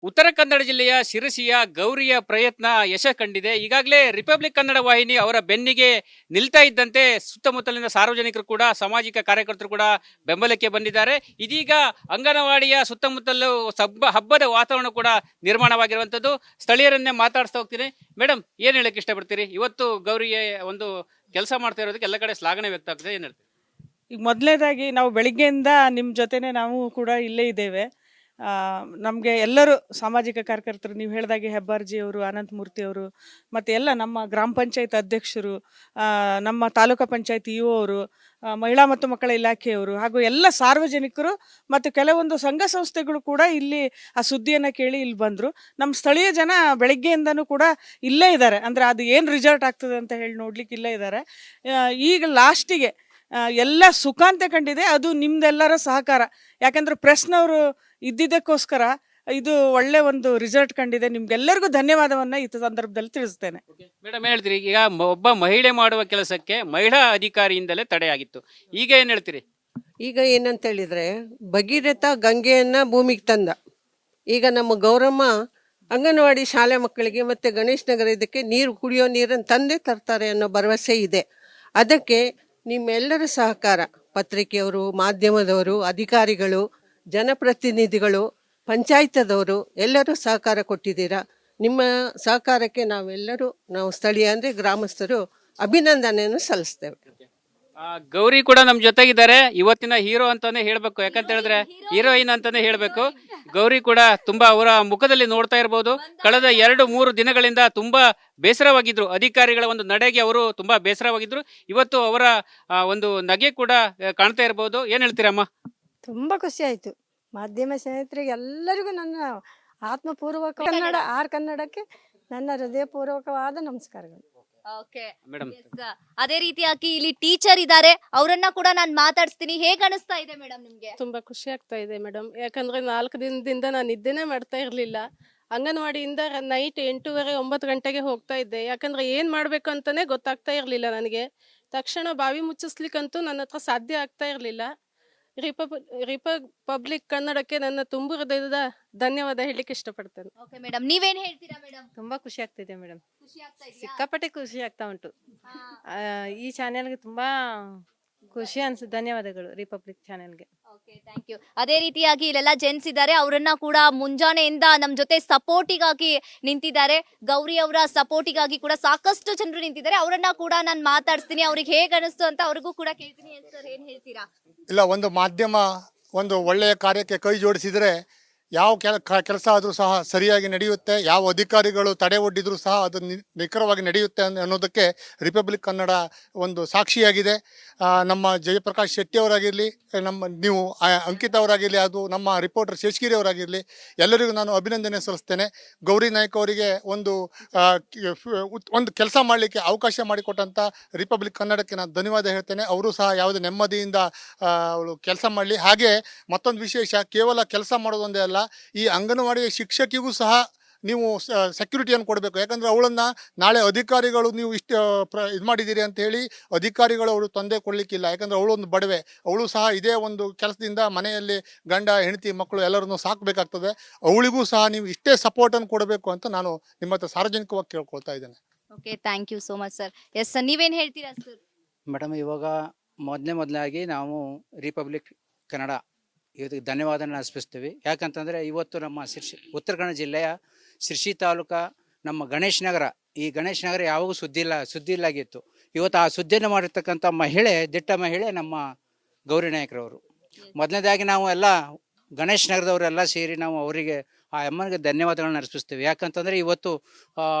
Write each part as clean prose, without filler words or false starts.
ಉತ್ತರ ಕನ್ನಡ ಜಿಲ್ಲೆಯ ಶಿರಸಿಯ ಗೌರಿಯ ಪ್ರಯತ್ನ ಯಶ ಕಂಡಿದೆ. ಈಗಾಗಲೇ ರಿಪಬ್ಲಿಕ್ ಕನ್ನಡ ವಾಹಿನಿ ಅವರ ಬೆನ್ನಿಗೆ ನಿಲ್ತಾ ಇದ್ದಂತೆ ಸುತ್ತಮುತ್ತಲಿನ ಸಾರ್ವಜನಿಕರು ಕೂಡ ಸಾಮಾಜಿಕ ಕಾರ್ಯಕರ್ತರು ಕೂಡ ಬೆಂಬಲಕ್ಕೆ ಬಂದಿದ್ದಾರೆ. ಇದೀಗ ಅಂಗನವಾಡಿಯ ಸುತ್ತಮುತ್ತಲು ಹಬ್ಬದ ವಾತಾವರಣ ಕೂಡ ನಿರ್ಮಾಣವಾಗಿರುವಂತದ್ದು. ಸ್ಥಳೀಯರನ್ನೇ ಮಾತಾಡಿಸ್ತಾ ಹೋಗ್ತೀನಿ. ಮೇಡಮ್, ಏನ್ ಹೇಳಕ್ ಇಷ್ಟಪಡ್ತೀರಿ? ಇವತ್ತು ಗೌರಿಯ ಒಂದು ಕೆಲಸ ಮಾಡ್ತಾ ಇರೋದಕ್ಕೆ ಎಲ್ಲ ಕಡೆ ಶ್ಲಾಘನೆ ವ್ಯಕ್ತ ಆಗ್ತದೆ, ಏನ್ ಹೇಳ್ತೀರಿ? ಈಗ ಮೊದಲನೇದಾಗಿ ನಾವು ಬೆಳಿಗ್ಗೆಯಿಂದ ನಿಮ್ಮ ಜೊತೆನೆ ನಾವು ಕೂಡ ಇಲ್ಲೇ ಇದ್ದೇವೆ. ನಮಗೆ ಎಲ್ಲರೂ ಸಾಮಾಜಿಕ ಕಾರ್ಯಕರ್ತರು, ನೀವು ಹೇಳಿದಾಗೆ ಹೆಬ್ಬಾರ್ಜಿ ಅವರು, ಅನಂತಮೂರ್ತಿ ಅವರು, ಮತ್ತು ಎಲ್ಲ ನಮ್ಮ ಗ್ರಾಮ ಪಂಚಾಯತ್ ಅಧ್ಯಕ್ಷರು, ನಮ್ಮ ತಾಲೂಕು ಪಂಚಾಯತ್ ಇಒ ಅವರು, ಮಹಿಳಾ ಮತ್ತು ಮಕ್ಕಳ ಇಲಾಖೆಯವರು, ಹಾಗೂ ಎಲ್ಲ ಸಾರ್ವಜನಿಕರು ಮತ್ತು ಕೆಲವೊಂದು ಸಂಘ ಸಂಸ್ಥೆಗಳು ಕೂಡ ಇಲ್ಲಿ ಆ ಸುದ್ದಿಯನ್ನು ಕೇಳಿ ಇಲ್ಲಿ ಬಂದರು. ನಮ್ಮ ಸ್ಥಳೀಯ ಜನ ಬೆಳಗ್ಗೆಯಿಂದನೂ ಕೂಡ ಇಲ್ಲೇ ಇದ್ದಾರೆ. ಅಂದರೆ ಅದು ಏನು ರಿಸಲ್ಟ್ ಆಗ್ತದೆ ಅಂತ ಹೇಳಿ ನೋಡ್ಲಿಕ್ಕೆ ಇಲ್ಲೇ ಇದ್ದಾರೆ. ಈಗ ಲಾಸ್ಟಿಗೆ ಎಲ್ಲ ಸುಖಾಂತ ಕಂಡಿದೆ. ಅದು ನಿಮ್ದೆಲ್ಲರ ಸಹಕಾರ. ಯಾಕಂದ್ರೆ ಪ್ರೆಸ್ನವರು ಇದ್ದಿದ್ದಕ್ಕೋಸ್ಕರ ಇದು ಒಳ್ಳೆ ಒಂದು ರಿಸಲ್ಟ್ ಕಂಡಿದೆ. ನಿಮ್ಗೆಲ್ಲರಿಗೂ ಧನ್ಯವಾದವನ್ನ ಈ ಸಂದರ್ಭದಲ್ಲಿ ತಿಳಿಸ್ತೇನೆ. ಮೇಡಮ್, ಹೇಳ್ತೀರಿ ಈಗ ಒಬ್ಬ ಮಹಿಳೆ ಮಾಡುವ ಕೆಲಸಕ್ಕೆ ಮಹಿಳಾ ಅಧಿಕಾರಿಯಿಂದಲೇ ತಡೆಯಾಗಿತ್ತು. ಈಗ ಏನ್ ಹೇಳ್ತೀರಿ? ಈಗ ಏನಂತ ಹೇಳಿದ್ರೆ, ಭಗೀರಥ ಗಂಗೆಯನ್ನ ಭೂಮಿಗೆ ತಂದ. ಈಗ ನಮ್ಮ ಗೌರಮ್ಮ ಅಂಗನವಾಡಿ ಶಾಲೆ ಮಕ್ಕಳಿಗೆ ಮತ್ತೆ ಗಣೇಶ್ ನಗರ ಇದಕ್ಕೆ ನೀರು, ಕುಡಿಯೋ ನೀರನ್ನು ತಂದೆ ತರ್ತಾರೆ ಅನ್ನೋ ಭರವಸೆ ಇದೆ. ಅದಕ್ಕೆ ನಿಮ್ಮೆಲ್ಲರ ಸಹಕಾರ, ಪತ್ರಿಕೆಯವರು, ಮಾಧ್ಯಮದವರು, ಅಧಿಕಾರಿಗಳು, ಜನಪ್ರತಿನಿಧಿಗಳು, ಪಂಚಾಯತದವರು ಎಲ್ಲರೂ ಸಹಕಾರ ಕೊಟ್ಟಿದ್ದೀರಾ. ನಿಮ್ಮ ಸಹಕಾರಕ್ಕೆ ನಾವು ಸ್ಥಳೀಯ ಅಂದರೆ ಗ್ರಾಮಸ್ಥರು ಅಭಿನಂದನೆಯನ್ನು ಸಲ್ಲಿಸ್ತೇವೆ. ಗೌರಿ ಕೂಡ ನಮ್ ಜೊತೆಗಿದ್ದಾರೆ. ಇವತ್ತಿನ ಹೀರೋ ಅಂತಾನೆ ಹೇಳ್ಬೇಕು. ಯಾಕಂತ ಹೇಳಿದ್ರೆ ಹೀರೋಯಿನ್ ಅಂತಾನೆ ಹೇಳ್ಬೇಕು. ಗೌರಿ ಕೂಡ ತುಂಬಾ, ಅವರ ಮುಖದಲ್ಲಿ ನೋಡ್ತಾ ಇರಬಹುದು, ಕಳೆದ 2-3 ದಿನಗಳಿಂದ ತುಂಬಾ ಬೇಸರವಾಗಿದ್ರು. ಅಧಿಕಾರಿಗಳ ಒಂದು ನಡೆಗೆ ಅವರು ತುಂಬಾ ಬೇಸರವಾಗಿದ್ರು. ಇವತ್ತು ಅವರ ಒಂದು ನಗೆ ಕೂಡ ಕಾಣ್ತಾ ಇರಬಹುದು. ಏನ್ ಹೇಳ್ತೀರಮ್ಮ? ತುಂಬಾ ಖುಷಿ ಆಯ್ತು. ಮಾಧ್ಯಮ ಸ್ನೇಹಿತರಿಗೆ ಎಲ್ಲರಿಗೂ ನನ್ನ ಆತ್ಮಪೂರ್ವಕ ಕನ್ನಡಕ್ಕೆ ನನ್ನ ಹೃದಯಪೂರ್ವಕವಾದ ನಮಸ್ಕಾರಗಳು. ಮೇಡಮ್, ಅದೇ ರೀತಿಯಾಗಿ ಇಲ್ಲಿ ಟೀಚರ್ ಇದ್ದಾರೆ, ಅವರನ್ನ ಕೂಡ ನಾನು ಮಾತಾಡಿಸ್ತೀನಿ. ಹೇಗ್ ಅನಿಸ್ತಾ ಇದೆ ಮೇಡಮ್ ನಿಮ್ಗೆ? ತುಂಬಾ ಖುಷಿ ಆಗ್ತಾ ಇದೆ ಮೇಡಮ್. ಯಾಕಂದ್ರೆ 4 ದಿನದಿಂದ ನಾನು ನಿದ್ದೆನೇ ಮಾಡ್ತಾ ಇರ್ಲಿಲ್ಲ. ಅಂಗನವಾಡಿಯಿಂದ ನೈಟ್ 8:30-9 ಗಂಟೆಗೆ ಹೋಗ್ತಾ ಇದ್ದೆ. ಯಾಕಂದ್ರೆ ಏನ್ ಮಾಡ್ಬೇಕು ಅಂತಾನೆ ಗೊತ್ತಾಗ್ತಾ ಇರ್ಲಿಲ್ಲ ನನಗೆ. ತಕ್ಷಣ ಬಾವಿ ಮುಚ್ಚಿಸ್ಲಿಕ್ಕಂತೂ ನನ್ನ ಹತ್ರ ಸಾಧ್ಯ ಆಗ್ತಾ ಇರ್ಲಿಲ್ಲ. ರಿಪಬ್ಲಿಕ್ ಕನ್ನಡಕ್ಕೆ ನನ್ನ ತುಂಬು ಹೃದಯದ ಧನ್ಯವಾದ ಹೇಳಲಿಕ್ಕೆ ಇಷ್ಟಪಡ್ತೇನೆ. ಓಕೆ ಮೇಡಮ್, ನೀವೇನ್ ಹೇಳ್ತೀರಾ ಮೇಡಮ್? ತುಂಬಾ ಖುಷಿ ಆಗ್ತಿದೆ ಮೇಡಮ್. ಖುಷಿ ಆಗ್ತಾ ಇದೆಯಾ? ಸಿಕ್ಕಾಪಟ್ಟೆ ಖುಷಿ ಆಗ್ತಾ ಉಂಟು. ಈ ಚಾನೆಲ್ಗೆ ತುಂಬಾ ಖುಷಿ ಅನ್ಸುತ್ತೆ. ಧನ್ಯವಾದಗಳು ರಿಪಬ್ಲಿಕ್ ಚಾನೆಲ್ಗೆ. Okay, thank you. ಅದೇ ರೀತಿಯಾಗಿ ಇಲ್ಲೆಲ್ಲ ಜೆಂಟ್ಸ್ ಇದ್ದಾರೆ, ಅವರನ್ನ ಕೂಡ ಮುಂಜಾನೆಯಿಂದ ನಮ್ ಜೊತೆ ಸಪೋರ್ಟಿಗಾಗಿ ನಿಂತಿದ್ದಾರೆ. ಗೌರಿ ಅವರ ಸಪೋರ್ಟಿಗಾಗಿ ಕೂಡ ಸಾಕಷ್ಟು ಜನರು ನಿಂತಿದ್ದಾರೆ. ಅವರನ್ನ ಕೂಡ ನಾನು ಮಾತಾಡಿಸ್ತೀನಿ. ಅವ್ರಿಗೆ ಹೇಗ್ ಅನಿಸ್ತು ಅಂತ ಅವ್ರಿಗೂ ಕೂಡ ಕೇಳ್ತೀನಿ. ಸರ್, ಏನ್ ಹೇಳ್ತೀರಾ? ಇಲ್ಲ, ಒಂದು ಮಾಧ್ಯಮ ಒಂದು ಒಳ್ಳೆಯ ಕಾರ್ಯಕ್ಕೆ ಕೈ ಜೋಡಿಸಿದರೆ ಯಾವ ಕೆಲಸ ಆದರೂ ಸಹ ಸರಿಯಾಗಿ ನಡೆಯುತ್ತೆ. ಯಾವ ಅಧಿಕಾರಿಗಳು ತಡೆ ಒಡ್ಡಿದ್ರು ಸಹ ಅದು ನಿಖರವಾಗಿ ನಡೆಯುತ್ತೆ ಅನ್ನೋದಕ್ಕೆ ರಿಪಬ್ಲಿಕ್ ಕನ್ನಡ ಒಂದು ಸಾಕ್ಷಿಯಾಗಿದೆ. ನಮ್ಮ ಜಯಪ್ರಕಾಶ್ ಶೆಟ್ಟಿ ಅವರಾಗಿರಲಿ, ನೀವು ಅಂಕಿತ್ ಅವರಾಗಿರಲಿ, ಅದು ನಮ್ಮ ರಿಪೋರ್ಟರ್ ಶೇಷಗಿರಿ ಅವರಾಗಿರಲಿ, ಎಲ್ಲರಿಗೂ ನಾನು ಅಭಿನಂದನೆ ಸಲ್ಲಿಸ್ತೇನೆ. ಗೌರಿ ನಾಯ್ಕ ಅವರಿಗೆ ಒಂದು ಕೆಲಸ ಮಾಡಲಿಕ್ಕೆ ಅವಕಾಶ ಮಾಡಿಕೊಟ್ಟಂಥ ರಿಪಬ್ಲಿಕ್ ಕನ್ನಡಕ್ಕೆ ನಾನು ಧನ್ಯವಾದ ಹೇಳ್ತೇನೆ. ಅವರು ಸಹ ಯಾವುದೇ ನೆಮ್ಮದಿಯಿಂದ ಅವಳು ಕೆಲಸ ಮಾಡಲಿ. ಹಾಗೆ ಮತ್ತೊಂದು ವಿಶೇಷ, ಕೇವಲ ಕೆಲಸ ಮಾಡೋದೊಂದೇ ಅಲ್ಲ, ಈ ಅಂಗನವಾಡಿಯ ಶಿಕ್ಷಕಿಗೂ ಸಹ ನೀವು ಸೆಕ್ಯೂರಿಟಿಯನ್ನು ಕೊಡಬೇಕು. ಯಾಕಂದರೆ ಅವಳನ್ನು ನಾಳೆ ಅಧಿಕಾರಿಗಳು ನೀವು ಇಷ್ಟು ಇದು ಮಾಡಿದ್ದೀರಿ ಅಂತ ಹೇಳಿ ಅಧಿಕಾರಿಗಳು ಅವಳು ತೊಂದರೆ ಕೊಡಲಿಕ್ಕಿಲ್ಲ. ಯಾಕಂದರೆ ಅವಳೊಂದು ಬಡವೆ, ಅವಳು ಸಹ ಇದೇ ಒಂದು ಕೆಲಸದಿಂದ ಮನೆಯಲ್ಲಿ ಗಂಡ ಹೆಂಡತಿ ಮಕ್ಕಳು ಎಲ್ಲರನ್ನು ಸಾಕಬೇಕಾಗ್ತದೆ. ಅವಳಿಗೂ ಸಹ ನೀವು ಇಷ್ಟೇ ಸಪೋರ್ಟನ್ನು ಕೊಡಬೇಕು ಅಂತ ನಾನು ನಿಮ್ಮ ಹತ್ರ ಸಾರ್ವಜನಿಕವಾಗಿ ಕೇಳ್ಕೊಳ್ತಾ ಇದ್ದೇನೆ. Okay, thank you so much sir. Yes sir, ನೀವೇನ್ ಹೇಳ್ತೀರಾ ಸರ್? ಮೇಡಮ್, ಇವಾಗ ಮೊದಲಾಗಿ ನಾವು ರಿಪಬ್ಲಿಕ್ ಕನ್ನಡ ಇವತ್ತಿಗೆ ಧನ್ಯವಾದನ ಅರ್ಪಿಸ್ತೀವಿ. ಯಾಕಂತಂದರೆ ಇವತ್ತು ನಮ್ಮ ಉತ್ತರ ಕನ್ನಡ ಜಿಲ್ಲೆಯ ಶಿರ್ಸಿ ತಾಲೂಕ ನಮ್ಮ ಗಣೇಶ್ ನಗರ, ಈ ಗಣೇಶ್ ನಗರ ಯಾವಾಗೂ ಸುದ್ದಿ ಇಲ್ಲಾಗಿತ್ತು. ಇವತ್ತು ಆ ಸುದ್ದಿಯನ್ನು ಮಾಡಿರ್ತಕ್ಕಂಥ ದಿಟ್ಟ ಮಹಿಳೆ ನಮ್ಮ ಗೌರಿ ನಾಯಕರವರು. ಮೊದಲನೇದಾಗಿ ನಾವು ಎಲ್ಲ ಗಣೇಶ್ ನಗರದವರೆಲ್ಲ ಸೇರಿ ನಾವು ಅವರಿಗೆ, ಆ ಅಮ್ಮನಿಗೆ ಧನ್ಯವಾದಗಳನ್ನ ಅರ್ಪಿಸ್ತೀವಿ. ಯಾಕಂತಂದರೆ ಇವತ್ತು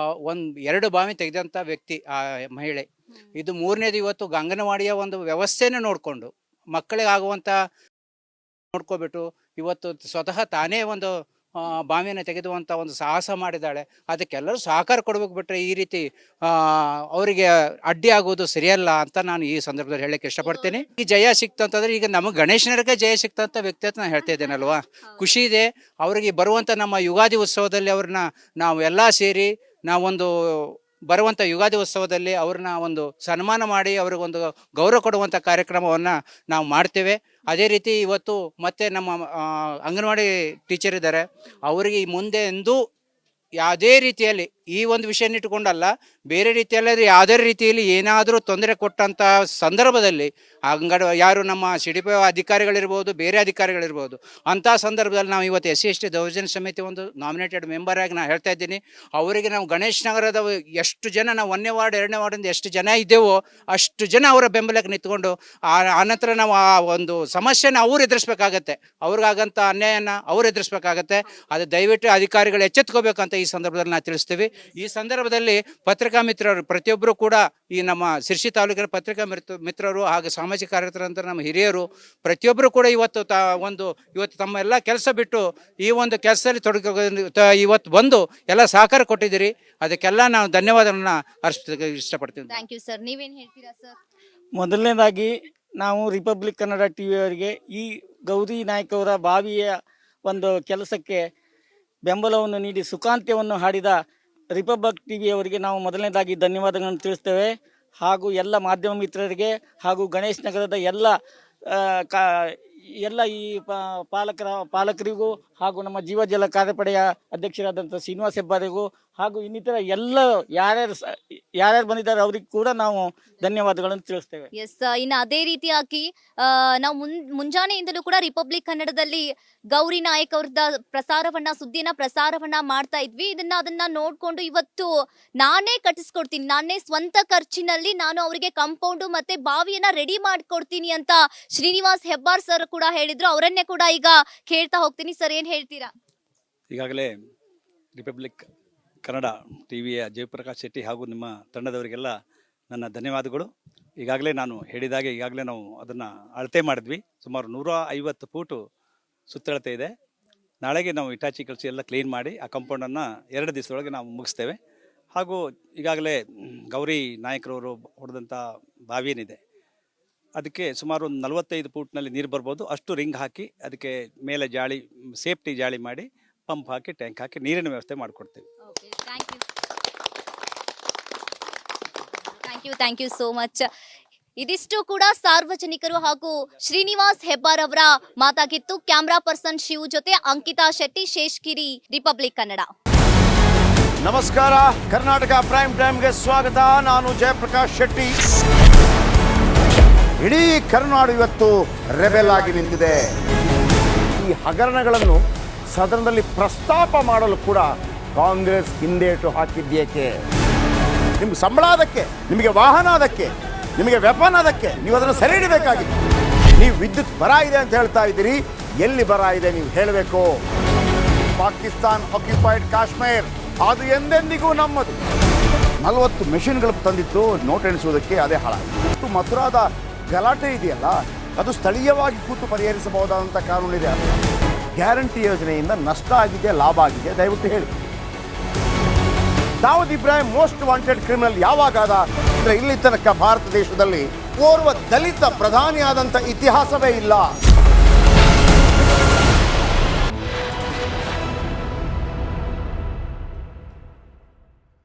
2 ಬಾವಿ ತೆಗೆದಂಥ ವ್ಯಕ್ತಿ ಆ ಮಹಿಳೆ. ಇದು 3ನೇದು, ಇವತ್ತು ಅಂಗನವಾಡಿಯ ಒಂದು ವ್ಯವಸ್ಥೆನ ನೋಡಿಕೊಂಡು ಮಕ್ಕಳಿಗೆ ಆಗುವಂಥ ನೋಡ್ಕೊಬಿಟ್ಟು ಇವತ್ತು ಸ್ವತಃ ತಾನೇ ಒಂದು ಬಾವಿಯನ್ನು ತೆಗೆದುವಂಥ ಒಂದು ಸಾಹಸ ಮಾಡಿದ್ದಾಳೆ. ಅದಕ್ಕೆಲ್ಲರೂ ಸಹಕಾರ ಕೊಡಬೇಕು. ಬಿಟ್ಟರೆ ಈ ರೀತಿ ಅವರಿಗೆ ಅಡ್ಡಿ ಆಗೋದು ಸರಿಯಲ್ಲ ಅಂತ ನಾನು ಈ ಸಂದರ್ಭದಲ್ಲಿ ಹೇಳಕ್ಕೆ ಇಷ್ಟಪಡ್ತೀನಿ. ಈ ಜಯ ಸಿಕ್ತು ಅಂತಂದ್ರೆ, ಈಗ ನಮಗೆ ಗಣೇಶನರಿಗೆ ಜಯ ಸಿಕ್ತಂತ ವ್ಯಕ್ತಿ ಅಂತ ನಾನು ಹೇಳ್ತಾ ಇದ್ದೇನಲ್ವಾ, ಖುಷಿ ಇದೆ. ಅವರಿಗೆ ಬರುವಂಥ ನಮ್ಮ ಯುಗಾದಿ ಉತ್ಸವದಲ್ಲಿ ಅವ್ರನ್ನ ನಾವು ಎಲ್ಲ ಸೇರಿ ನಾವೊಂದು ಬರುವಂಥ ಯುಗಾದಿ ಉತ್ಸವದಲ್ಲಿ ಅವ್ರನ್ನ ಒಂದು ಸನ್ಮಾನ ಮಾಡಿ ಅವ್ರಿಗೊಂದು ಗೌರವ ಕೊಡುವಂಥ ಕಾರ್ಯಕ್ರಮವನ್ನು ನಾವು ಮಾಡ್ತೇವೆ. ಅದೇ ರೀತಿ ಇವತ್ತು ಮತ್ತೆ ನಮ್ಮ ಅಂಗನವಾಡಿ ಟೀಚರ್ ಇದ್ದಾರೆ, ಅವರಿಗೆ ಮುಂದೆ ಎಂದೂ ಯಾವುದೇ ರೀತಿಯಲ್ಲಿ ಈ ಒಂದು ವಿಷಯನ ಇಟ್ಟುಕೊಂಡಲ್ಲ, ಬೇರೆ ರೀತಿಯಲ್ಲಿ ಯಾವುದೇ ರೀತಿಯಲ್ಲಿ ಏನಾದರೂ ತೊಂದರೆ ಕೊಟ್ಟಂಥ ಸಂದರ್ಭದಲ್ಲಿ ಯಾರು ನಮ್ಮ CDPO ಅಧಿಕಾರಿಗಳಿರ್ಬೋದು, ಬೇರೆ ಅಧಿಕಾರಿಗಳಿರ್ಬೋದು, ಅಂಥ ಸಂದರ್ಭದಲ್ಲಿ ನಾವು ಇವತ್ತು SC/ST ದೌರ್ಜನ್ಯ ಸಮಿತಿ ಒಂದು ನಾಮಿನೇಟೆಡ್ ಮೆಂಬರ್ ಆಗಿ ನಾನು ಹೇಳ್ತಾ ಇದ್ದೀನಿ. ಅವರಿಗೆ ನಾವು ಗಣೇಶ್ ನಗರದ ಎಷ್ಟು ಜನ, ನಾವು 1ನೇ ವಾರ್ಡ್ 2ನೇ ವಾರ್ಡಿಂದ ಎಷ್ಟು ಜನ ಇದ್ದೇವೋ ಅಷ್ಟು ಜನ ಅವರ ಬೆಂಬಲಕ್ಕೆ ನಿಂತ್ಕೊಂಡು ಆನಂತರ ನಾವು ಆ ಒಂದು ಸಮಸ್ಯೆನ ಅವ್ರು ಎದುರಿಸ್ಬೇಕಾಗತ್ತೆ, ಅವ್ರಿಗಾಗಂಥ ಅನ್ಯಾಯನ ಅವ್ರು ಎದುರಿಸ್ಬೇಕಾಗತ್ತೆ. ಅದು ದಯವಿಟ್ಟು ಅಧಿಕಾರಿಗಳು ಎಚ್ಚೆತ್ಕೋಬೇಕಂತ ಈ ಸಂದರ್ಭದಲ್ಲಿ ನಾವು ತಿಳಿಸ್ತೀವಿ. ಈ ಸಂದರ್ಭದಲ್ಲಿ ಪತ್ರಿಕಾ ಮಿತ್ರರು ಪ್ರತಿಯೊಬ್ಬರು ಕೂಡ, ಈ ನಮ್ಮ ಶಿರ್ಸಿ ತಾಲೂಕಿನ ಪತ್ರಿಕಾ ಮಿತ್ರರು ಹಾಗೂ ಸಾಮಾಜಿಕ ಕಾರ್ಯಕರ್ತರಂತ ನಮ್ಮ ಹಿರಿಯರು ಪ್ರತಿಯೊಬ್ಬರು ಕೂಡ ಇವತ್ತು ತಮ್ಮ ಎಲ್ಲ ಕೆಲಸ ಬಿಟ್ಟು ಈ ಒಂದು ಕೆಲಸದಲ್ಲಿ ಇವತ್ತು ಬಂದು ಎಲ್ಲ ಸಹಕಾರ ಕೊಟ್ಟಿದ್ದೀರಿ. ಅದಕ್ಕೆಲ್ಲ ನಾವು ಧನ್ಯವಾದಗಳನ್ನ ಅರ್ಪಿಸೋದಕ್ಕೆ ಇಷ್ಟಪಡ್ತೀನಿ. Thank you sir. ನೀವೇನು ಹೇಳ್ತೀರಾ ಸರ್? ಮೊದಲನೇದಾಗಿ ನಾವು ರಿಪಬ್ಲಿಕ್ ಕನ್ನಡ TV ಅವರಿಗೆ ಈ ಗೌರಿ ನಾಯ್ಕ ಅವರ ಬಾವಿಯ ಒಂದು ಕೆಲಸಕ್ಕೆ ಬೆಂಬಲವನ್ನು ನೀಡಿ ಸುಖಾಂತ್ಯವನ್ನು ಹಾಡಿದ ರಿಪಬ್ಲಿಕ್ TV ಅವರಿಗೆ ನಾವು ಮೊದಲನೇದಾಗಿ ಧನ್ಯವಾದಗಳನ್ನು ತಿಳಿಸ್ತೇವೆ. ಹಾಗೂ ಎಲ್ಲ ಮಾಧ್ಯಮ ಮಿತ್ರರಿಗೆ ಹಾಗೂ ಗಣೇಶ್ ನಗರದ ಎಲ್ಲ ಈ ಪಾಲಕರಿಗೂ ಹಾಗೂ ನಮ್ಮ ಜೀವಜಲ ಕಾರ್ಯಪಡೆಯ ಅಧ್ಯಕ್ಷರಾದಂಥ ಶ್ರೀನಿವಾಸ್ ಹೆಬ್ಬಾರಿಗೂ ಹಾಗೂ ಇನ್ನಿತರ ಎಲ್ಲ ಯಾರ್ಯಾರು ಬಂದಿದ್ದಾರೆ ಅವರಿಗೆ ಕೂಡ ನಾವು ಧನ್ಯವಾದಗಳನ್ನು ತಿಳಿಸ್ತೇವೆ. ಎಸ್, ಇನ್ನು ಅದೇ ರೀತಿಯಾಗಿ ನಾವು ಮುಂಜಾನೆಯಿಂದಲೂ ಕೂಡ ರಿಪಬ್ಲಿಕ್ ಕನ್ನಡದಲ್ಲಿ ಗೌರಿ ನಾಯಕ್ ಅವ್ರದ ಸುದ್ದಿನ ಪ್ರಸಾರವನ್ನ ಮಾಡ್ತಾ ಇದ್ವಿ. ಅದನ್ನ ನೋಡ್ಕೊಂಡು ಇವತ್ತು ನಾನೇ ಕಟ್ಟಿಸ್ಕೊಡ್ತೀನಿ, ನಾನೇ ಸ್ವಂತ ಖರ್ಚಿನಲ್ಲಿ ನಾನು ಅವರಿಗೆ ಕಾಂಪೌಂಡ್ ಮತ್ತೆ ಬಾವಿಯನ್ನ ರೆಡಿ ಮಾಡ್ಕೊಡ್ತೀನಿ ಅಂತ ಶ್ರೀನಿವಾಸ್ ಹೆಬ್ಬಾರ್ ಸರ್ ಕೂಡ ಹೇಳಿದ್ರು. ಅವರನ್ನೇ ಕೂಡ ಈಗ ಕೇಳ್ತಾ ಹೋಗ್ತೀನಿ. ಸರ್, ಏನ್ ಹೇಳ್ತೀರಾ? ಈಗಾಗಲೇ ರಿಪಬ್ಲಿಕ್ ಕನ್ನಡ TVಯ ಜಯಪ್ರಕಾಶ್ ಶೆಟ್ಟಿ ಹಾಗೂ ನಿಮ್ಮ ತಂಡದವರಿಗೆಲ್ಲ ನನ್ನ ಧನ್ಯವಾದಗಳು. ಈಗಾಗಲೇ ನಾನು ಹೇಳಿದಾಗೆ ಈಗಾಗಲೇ ನಾವು ಅದನ್ನು ಅಳತೆ ಮಾಡಿದ್ವಿ. ಸುಮಾರು 150 ಫೂಟು ಸುತ್ತಳತೆ ಇದೆ. ನಾಳೆಗೆ ನಾವು ಇಟಾಚಿ ಕಳಿಸಿ ಎಲ್ಲ ಕ್ಲೀನ್ ಮಾಡಿ ಆ ಕಾಂಪೌಂಡನ್ನು 2 ದಿವಸದೊಳಗೆ ನಾವು ಮುಗಿಸ್ತೇವೆ. ಹಾಗೂ ಈಗಾಗಲೇ ಗೌರಿ ನಾಯಕರವರು ಹೊಡೆದಂಥ ಬಾವಿ ಏನಿದೆ ಅದಕ್ಕೆ ಸುಮಾರು ಒಂದು 45 ಫೂಟ್ನಲ್ಲಿ ನೀರು ಬರ್ಬೋದು. ಅಷ್ಟು ರಿಂಗ್ ಹಾಕಿ ಅದಕ್ಕೆ ಮೇಲೆ ಜಾಳಿ, ಸೇಫ್ಟಿ ಜಾಳಿ ಮಾಡಿ ಪಂಪ್ ಹಾಕಿ ಟ್ಯಾಂಕ್ ಹಾಕಿ ನೀರಿನ ವ್ಯವಸ್ಥೆ ಮಾಡಿಕೊಡ್ತೀವಿ. Thank you so much. ಇದಿಷ್ಟು ಕೂಡ ಸಾರ್ವಜನಿಕರು ಹಾಗೂ ಶ್ರೀನಿವಾಸ್ ಹೆಬ್ಬಾರ್ ಅವರ ಮಾತಾಗಿತ್ತು. ಕ್ಯಾಮ್ರಾ ಪರ್ಸನ್ ಶಿವ್ ಜೊತೆ ಅಂಕಿತಾ ಶೆಟ್ಟಿ, ಶೇಷ್ಗಿರಿ, ರಿಪಬ್ಲಿಕ್ ಕನ್ನಡ. ನಮಸ್ಕಾರ, ಕರ್ನಾಟಕ ಪ್ರೈಮ್ ಟೈಮ್ಗೆ ಸ್ವಾಗತ. ನಾನು ಜಯಪ್ರಕಾಶ್ ಶೆಟ್ಟಿ. ಇಡೀ ಕರ್ನಾಡು ಇವತ್ತು ರೆಬೆಲ್ ಆಗಿ ನಿಂತಿದೆ. ಈ ಹಗರಣಗಳನ್ನು ಸದನದಲ್ಲಿ ಪ್ರಸ್ತಾಪ ಮಾಡಲು ಕೂಡ ಕಾಂಗ್ರೆಸ್ ಹಿಂದೇಟು ಹಾಕಿದ್ದೇಕೆ? ನಿಮ್ಗೆ ಸಂಬಳ ಅದಕ್ಕೆ, ನಿಮಗೆ ವಾಹನ ಅದಕ್ಕೆ, ನಿಮಗೆ ವೆಪನ್ ಅದಕ್ಕೆ, ನೀವು ಅದನ್ನು ಸೆರೆ ಹಿಡಬೇಕಾಗಿತ್ತು. ನೀವು ವಿದ್ಯುತ್ ಬರ ಇದೆ ಅಂತ ಹೇಳ್ತಾ ಇದ್ದೀರಿ, ಎಲ್ಲಿ ಬರ ಇದೆ ನೀವು ಹೇಳಬೇಕು. ಪಾಕಿಸ್ತಾನ್ ಆಕ್ಯುಪೈಡ್ ಕಾಶ್ಮೀರ್ ಅದು ಎಂದೆಂದಿಗೂ ನಮ್ಮದು. 40 ಮೆಷಿನ್ಗಳು ತಂದಿತ್ತು ನೋಟ್ ಎಣಿಸುವುದಕ್ಕೆ, ಅದೇ ಹಾಳಾಯಿತು. ಮಥುರಾದ ಗಲಾಟೆ ಇದೆಯಲ್ಲ, ಅದು ಸ್ಥಳೀಯವಾಗಿ ಕೂತು ಪರಿಹರಿಸಬಹುದಾದಂಥ ಕಾನೂನಿದೆ. ಗ್ಯಾರಂಟಿ ಯೋಜನೆಯಿಂದ ನಷ್ಟ ಆಗಿದೆ, ಲಾಭ ಆಗಿದೆ, ದಯವಿಟ್ಟು ಹೇಳಿ. Dawood Ibrahim most wanted criminal ಯಾವಾಗಾದ ಅಂದರೆ ಇಲ್ಲಿ ತನಕ ಭಾರತ ದೇಶದಲ್ಲಿ ಓರ್ವ ದಲಿತ ಪ್ರಧಾನಿಯಾದಂಥ ಇತಿಹಾಸವೇ ಇಲ್ಲ.